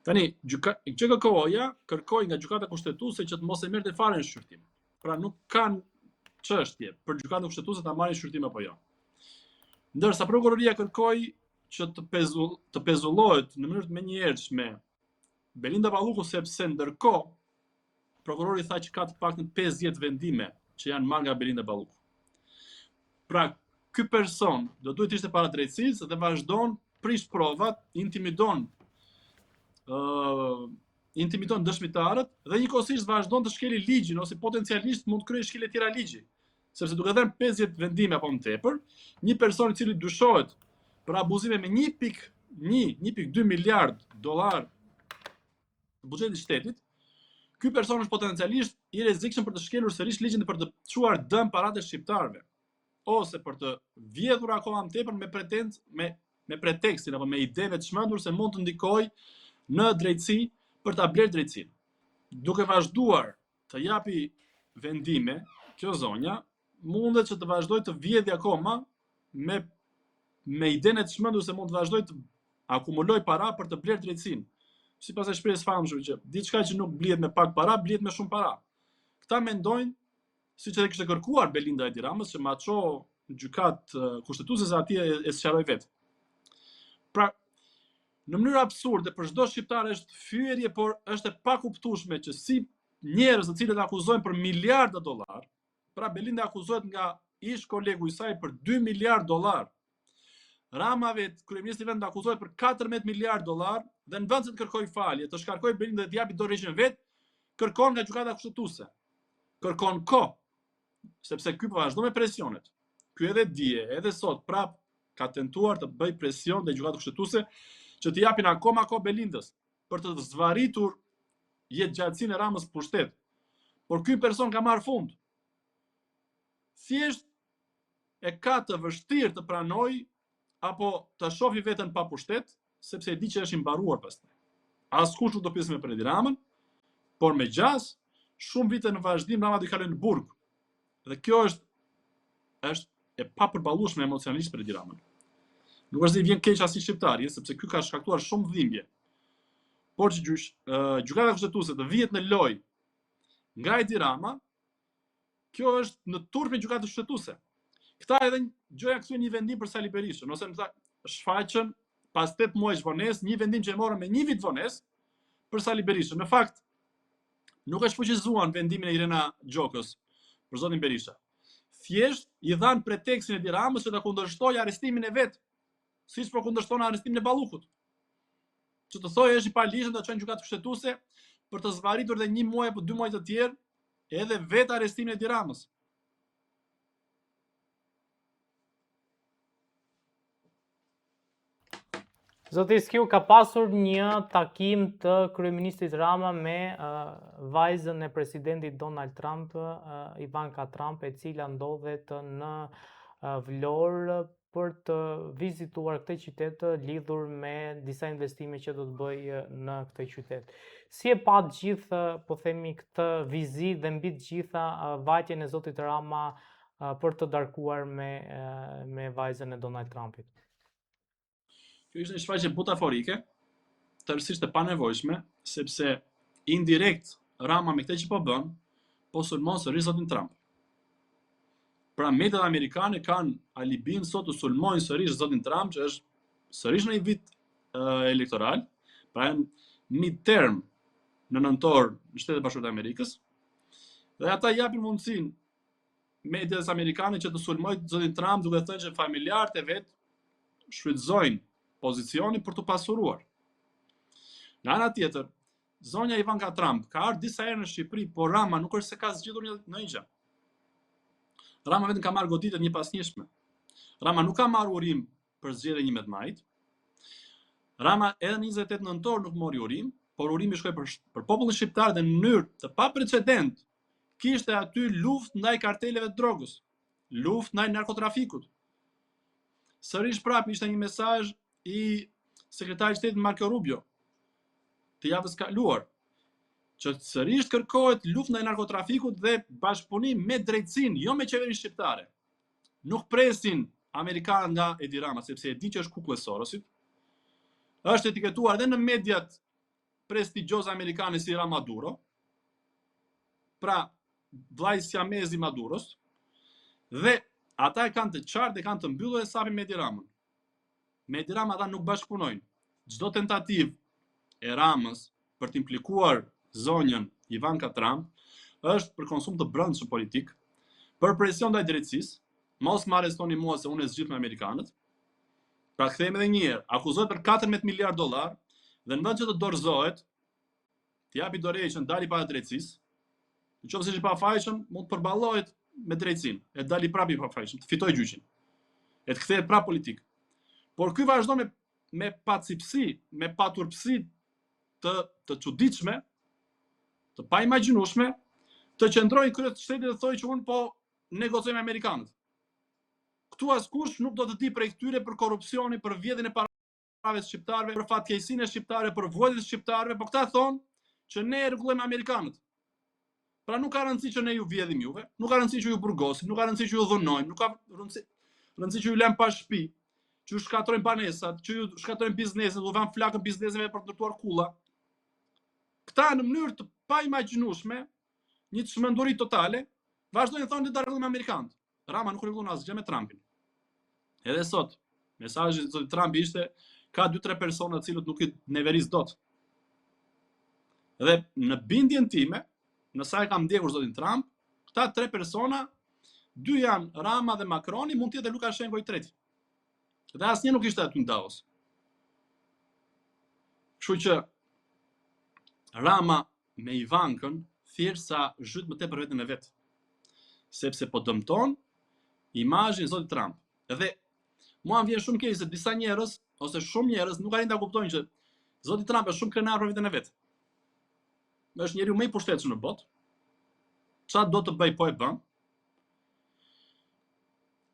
Tani, kërkoi nga gjykata kushtetuese që të mos e merrte fare në shqyrtim. Pra nuk kanë çështje për gjykatën kushtetuese ta marrin shqyrtim apo jo. Ndërsa prokuroria kërkoi që të pezullohet në mënyrë të menjëhershme Belinda Balluku, sepse ndërkohë prokurori tha që ka të paktën 50 vendime që janë marrë nga Belinda Balluku. Pra, ky person do duhet ishte para drejtësisë dhe vazhdon prish provat, intimidon dëshmitarët dhe njëkohësisht vazhdon të shkeli ligjin ose potencialisht mund të kryejë shkelje tjera ligji. Sepse duke dhënë 50 vendime apo më tepër, një person i cili dyshohet për abuzime me 1.2 miliard dollar të buxhetit shtetit, ky person është potencialisht i rrezikshëm për të shkelur sërish ligjin dhe për të çuar dëm paratë shqiptarëve, ose për të vjedhur akoma më tepër me pretekstin apo me ideve të çmendur se mund të ndikojë në drejtësi për ta blerë drejtësinë. Duke vazhduar të japi vendime, kjo zonja mundet që të vazhdoj të vjedhë akoma me idenë të çmendur se mund të vazhdoj të akumuloj para për të blerë drejtësinë. Sipas shprehjes famshme që diçka që nuk blihet me pak para, blihet me shumë para. Këta mendojnë, siç edhe kishte kërkuar Belinda Edi Ramës, që ma ço gjykatë kushtetuese se atje e sqaroi vetë. Pra, në mënyrë absurde për çdo shqiptar është fyerje, por është e pakuptueshme që si njerëz të cilët akuzojnë për miliarda dollar, pra Belinda akuzohet nga ish kolegu i saj për 2 miliard dollar. Rama vet, kryeministri i vendit akuzohet për 14 miliard dollar dhe në vend se të kërkojë falje, të shkarkojë Belinda dhe të japi dorëheqjen vet, kërkon nga gjykata kushtetuese. Kërkon kohë, sepse ky po vazhdon me presionet. Ky edhe dije, edhe sot prap ka tentuar të bëj presion te gjykata kushtetuese që të japin akoma kohë Belindës për të zvarritur jetëgjatësinë e Ramës pushtet. Por ky person ka marrë fund. Thjesht e ka të vështirë të pranojë apo të shohë veten pa pushtet, sepse e di që është i mbaruar pastaj. Askush nuk do pjesë me për Edi Ramën, por me gjas, shumë vite në vazhdim Rama do i kalojë në burg. Dhe kjo është e papërballueshme emocionalisht për Edi Ramën. Nuk është se i vjen keq as i shqiptarit, sepse ky ka shkaktuar shumë dhimbje. Por që gjykata kushtetuese të vihet në lojë nga Edi Rama, kjo është në turp me gjykatën kushtetuese. Këta edhe gjoja këtu një vendim për Sali Berishën, ose më tha shfaqën pas 8 muajsh vonesë, një vendim që e morën me 1 vit vonesë për Sali Berishën. Në fakt, nuk e shfuqizuan vendimin e Irena Gjokës për zotin Berisha. Thjesht i dhan pretekstin e Edi Ramës që ta kundërshtojë arrestimin e vet, siç po kundërshton arrestimin e Ballukut. Që të thojë është i paligjshëm të çojnë gjykatë kushtetuese për të zvarritur edhe 1 muaj apo 2 muaj të tjerë edhe vet arrestimin e Edi Ramës. Zoti Skiu, ka pasur një takim të kryeministrit Rama me vajzën e presidentit Donald Trump, Ivanka Trump, e cila ndodhet në Vlorë për të vizituar këtë qytet lidhur me disa investime që do të bëjë në këtë qytet. Si e pat gjithë, po themi, këtë vizitë dhe mbi të gjitha vajtjen e zotit Rama për të darkuar me vajzën e Donald Trumpit? Kjo ishte një shfaqje butaforike, tërësisht e panevojshme, sepse indirekt Rama me këtë që po bën, po sulmon sërish zotin Trump. Pra mediat amerikane kanë alibin sot të sulmojnë sërish zotin Trump, që është sërish në një vit elektoral, pra midterm në nëntor në Shtetet Bashkuara të Amerikës, dhe ata japin mundësinë medias amerikane që të sulmojnë zotin Trump duke thënë që familjarët e vet shfrytëzojnë pozicioni për të pasuruar. Nga ana tjetër, zonja Ivanka Trump ka ardhur disa herë në Shqipëri, por Rama nuk është se ka zgjedhur në gjë. Rama vetëm ka marrë goditët një pas njëshme. Rama nuk ka marrë urim për zgjedhjen 11 majit. Rama edhe në 28 nëntor nuk mori urim, por urimi shkoi për popullin shqiptar dhe në mënyrë të paprecedent kishte aty luftë ndaj karteleve të drogës, luftë ndaj narkotrafikut. Sërish prapë ishte një mesazh i sekretarit shtetit Marco Rubio të javës kaluar, që sërish kërkohet luftë ndaj narkotrafikut dhe bashkëpunim me drejtësinë, jo me qeverinë shqiptare. Nuk presin amerikanët nga Edi Rama, sepse e di që është kukull e Sorosit. Është etiketuar edhe në mediat prestigjioz amerikane si Ra Maduro, pra vllai siamez i Maduros, dhe ata e kanë të qartë, e kanë të mbyllur e sapin me Edi Ramën. Me Edi Rama ata nuk bashkëpunojnë. Çdo tentativë e Ramës për të implikuar zonjën Ivanka Trump është për konsum të brendshëm politik, për presion ndaj drejtësisë, mos më arrestoni mua se unë e zgjidh me amerikanët. Pra kthehemi edhe një herë, akuzohet për 14 miliard dollar dhe në vend që të dorëzohet, të japi dorëheqjen dali para drejtësisë, nëse është i pafajshëm, mund të përballohet me drejtësinë, e dali prapë i pafajshëm, të fitojë gjyqin. E të kthehet prapë politik. Por ky vazhdon me pacipsi, me paturpsi të çuditshme, të paimagjinueshme, të qëndrojë krye të shtetit dhe thojë që unë po negocoj me amerikanët. Këtu askush nuk do të di prej këtyre për korrupsionin, për vjedhjen e parave të shqiptarëve, për fatkeqësinë e shqiptarëve, për vuajtjen e shqiptarëve, por këta thonë që ne rregullojmë amerikanët. Pra nuk ka rëndësi që ne ju vjedhim juve, nuk ka rëndësi që ju burgosim, nuk ka rëndësi që ju dhunojmë, nuk ka rëndësi që ju lëm pa shtëpi, që ju shkatrojmë banesat, që ju shkatrojmë bizneset, u vëmë flakën bizneseve për të ndërtuar kulla. Këta në mënyrë të paimagjinueshme, një çmenduri totale, vazhdojnë të thonë të rregullojmë amerikanët. Rama nuk rregullon asgjë me Trumpin. Edhe sot, mesazhi i zotit Trumpi ishte ka 2-3 persona të cilët nuk i neveris dot. Dhe në bindjen time, në sa e kam ndjekur zotin Trump, këta 3 persona, 2 janë Rama dhe Macroni, mund të jetë Lukashenko i treti. Dhe asnjë nuk ishte aty në Davos. Kështu që Rama me Ivankën thjesht sa zhyt më tepër veten e vet. Sepse po dëmton imazhin e zotit Trump. Dhe mua më vjen shumë keq se disa njerëz ose shumë njerëz nuk arrin ta kuptojnë që zoti Trump është shumë krenar për veten e vet. Është njeriu më i pushtetshëm në botë. Çfarë do të bëj po e bën.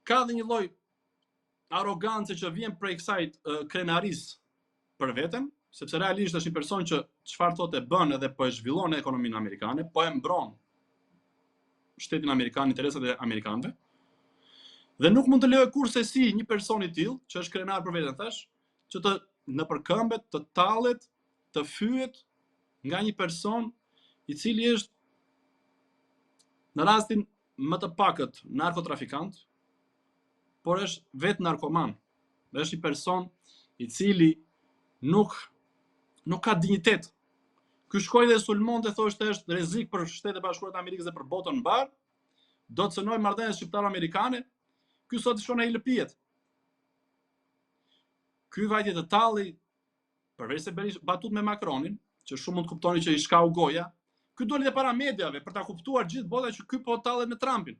Ka dhe një lloj arrogancë që vjen prej kësaj krenarisë për veten, sepse realisht është një person që çfarë thotë e bën edhe po e zhvillon ekonominë amerikane, po e mbron shtetin amerikan, interesat e amerikanëve. Dhe nuk mund të lejoj kurse si një person i tillë, që është krenar për veten thash, që të nëpërkëmbet, të tallet, të fyet nga një person i cili është në rastin më të pakët narkotrafikant, por është vetë narkoman. Dhe është një person i cili nuk ka dinjitet. Ky shkoi dhe sulmonte, thoshte është rrezik për Shtetet e Bashkuara të Amerikës dhe për botën mbar. Do të cënojë marrëdhëniet shqiptaro-amerikane. Ky sot shkon ai lëpijet. Ky vajtje të talli, përveç se bëri batut me Macronin, që shumë mund të kuptoni që i shkau goja, ky doli dhe para mediave për ta kuptuar gjithë bota që ky po tallet me Trumpin.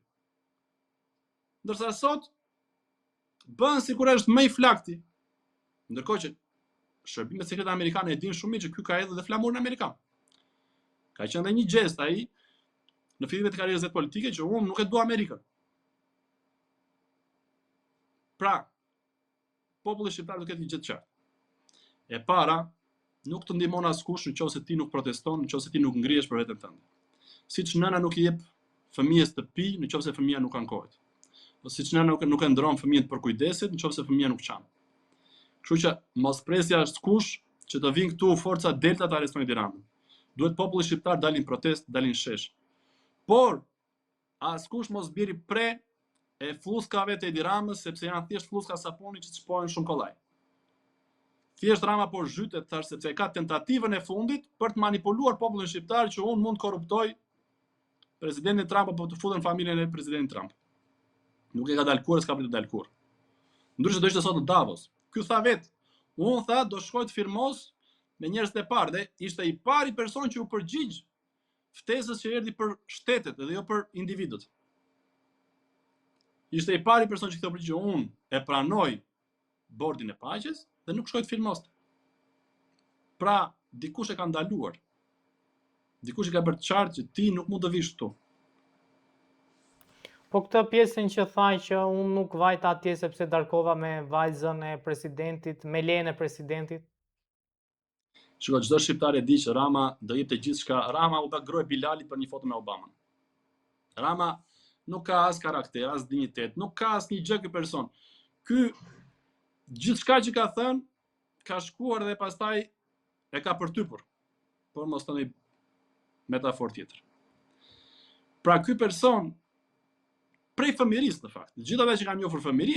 Ndërsa sot bën sikur është më i flakti. Ndërkohë që shërbimet sekrete amerikane e dinë shumë mirë që ky ka hedhur dhe flamurin amerikan. Ka qenë edhe një gjest ai në fillimet e karrierës politike që unë nuk e dua Amerikën. Pra, populli shqiptar do ketë një gjë të qartë. E para, nuk të ndihmon askush nëse ti nuk proteston, nëse ti nuk ngrihesh për veten tënde. Siç nëna nuk i jep fëmijës të pi nëse fëmia nuk ankohet. Ose siç nëna nuk e ndron fëmijën për kujdesit nëse fëmia nuk çan. Kështu që mos presja askush që të vinë këtu forca delta të arrestojnë Edi Ramën. Duhet populli shqiptar dalin protest, dalin shesh. Por askush mos biri pre e fluskave të Edi Ramës, sepse janë thjesht fluska sapuni që çpohen shumë kollaj. Thjesht Rama po zhytet thash sepse ka tentativën e fundit për të manipuluar popullin shqiptar që unë mund të korruptoj presidentin Trump apo të futen familjen e presidentit Trump. Nuk e ka dalë kurrë, s'ka pritur të dalë kurrë. Ndryshe do ishte sot në Davos. Ky tha vetë, unë tha do shkoj të firmos me njerëzit e parë dhe ishte i pari person që u përgjigj ftesës që erdhi për shtetet dhe jo për individët. Ishte i pari person që këto përgjigj, unë e pranoj bordin e paqes dhe nuk shkoj të firmoste. Pra, dikush e ka ndaluar. Dikush e ka bërë të qartë që ti nuk mund të vish këtu. Po këtë pjesën që tha që unë nuk vajta atje sepse darkova me vajzën e presidentit, me lejen e presidentit. Shiko, çdo shqiptar e di që Rama do jepte gjithçka. Rama u bë groj Bilalit për një foto me Obamën. Rama nuk ka as karakter, as dinjitet, nuk ka asnjë gjë ky person. Ky gjithçka që ka thënë ka shkuar dhe pastaj e ka përtypur. por mos të një metafor tjetër. Pra ky person, prej fëmirisë në fakt, gjithë ata që kanë njohur fëmiri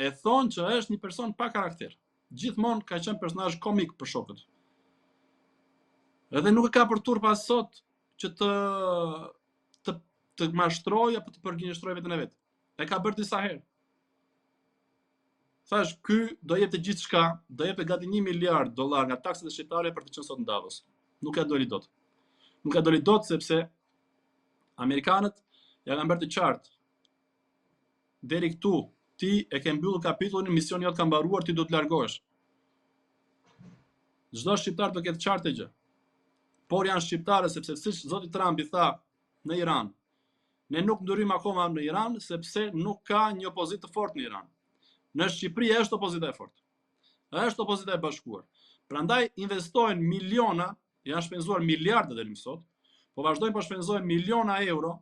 e thonë që është një person pa karakter. Gjithmonë ka qenë personazh komik për shokët. Edhe nuk e ka për turp as sot që të mashtrojë apo të përgjinjëstrojë veten e vet. E ka bërë disa herë. Thash, ky do jepte gjithçka, do jepte gati $1 miliard nga taksat e shqiptarëve për të qenë sot në Davos. Nuk ja doli dot. Nuk ja doli dot sepse amerikanët ja kanë bërë të qartë. Deri këtu, ti e ke mbyllur kapitullin, misioni jot ka mbaruar, ti do të largohesh. Çdo shqiptar do ketë qartë gjë. Por janë shqiptarë sepse siç zoti Trump i tha në Iran, ne nuk ndryrim akoma në Iran sepse nuk ka një opozitë të fortë në Iran. Në Shqipëri është opozita e fortë. Është opozita e bashkuar. Prandaj investojnë miliona, janë shpenzuar miliarde deri më sot, po vazhdojnë po shpenzojnë miliona euro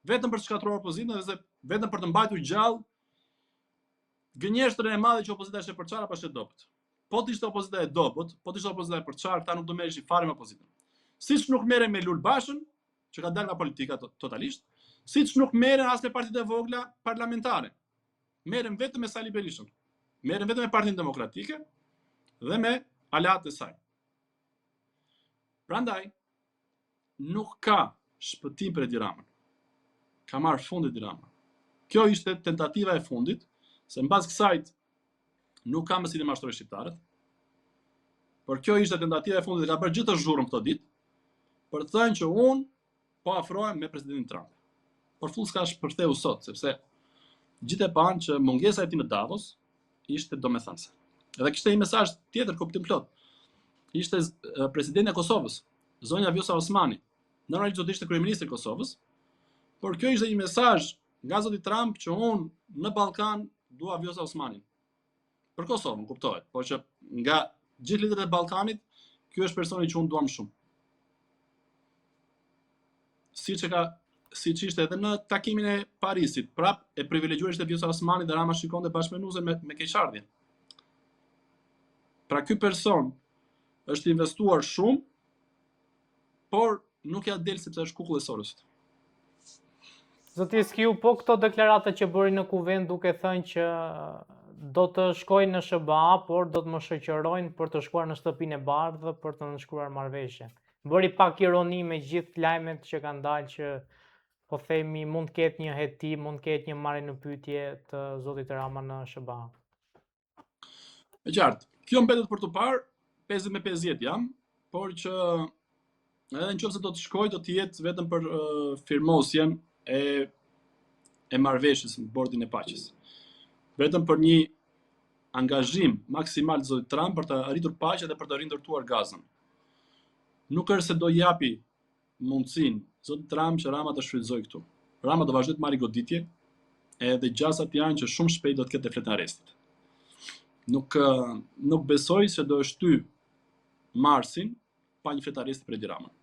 vetëm për të shkatruar opozitën dhe vetëm për të mbajtur gjallë gënjeshtrën e madhe që opozita është e përçarë apo është e dobët. Po të ishte opozita e dobët, po të ishte opozita e përçarë, ta nuk do merreshin fare me opozitën. Siç nuk merren me Lul Bashën, që ka dalë nga politika totalisht, siç nuk merren as me partitë e vogla parlamentare. Merren vetëm me Sali Berishën. Merren vetëm me Partinë Demokratike dhe me aleatët e saj. Prandaj nuk ka shpëtim për Edi Ramën. Ka marrë fundit Edi Rama. Kjo ishte tentativa e fundit, se mbas kësaj nuk ka më si të mashtrojë shqiptarët. Por kjo ishte tentativa e fundit dhe ka bërë gjithë të zhurmë këto ditë për të thënë që unë po afrohem me presidentin Trump. Por full s'ka shpërtheu sot, sepse gjithë e panë që mungesa e tij në Davos ishte domethënëse. Edhe kishte një mesazh tjetër kuptim plot. Ishte presidenti e Kosovës, zonja Vjosa Osmani. Normalisht do të ishte kryeministri i Kosovës, por kjo ishte një mesazh nga zoti Trump që unë në Ballkan dua Vjosa Osmanin. Për Kosovën, kuptohet, por që nga gjithë liderët e Ballkanit, ky është personi që unë duam shumë. Siç ishte edhe në takimin e Parisit, prap e privilegjuar ishte Vjosa Osmani dhe Rama shikonte bashkëmenuese me keqardhjen. Pra ky person është investuar shumë, por nuk ja del sepse është kukull e Sorosit. Zoti Eskiu, po këto deklarata që bëri në kuvend duke thënë që do të shkojnë në SBA, por do të më shoqërojnë për të shkuar në shtëpinë e bardhë për të nënshkruar marrëveshje. Bëri pak ironi me gjithë lajmet që kanë dalë që po themi mund të ketë një hetim, mund të ketë një marrje në pyetje të zotit Rama në SBA. E qartë, kjo mbetet për të parë, 50-50 jam, por që edhe nëse do të shkoj, do të jetë vetëm për firmosjen e marrëveshjes në bordin e paqes. Vetëm për një angazhim maksimal të zotit Trump për të arritur paqen dhe për të rindërtuar Gazën. Nuk është se do japi mundësinë zotit Trump që Rama të shfrytëzojë këtu. Rama do vazhdoj të marrë goditje, edhe gjasat janë që shumë shpejt do të ketë fletën arrestit. Nuk besoj se do shty Marsin pa një fletë arresti për Edi Ramën.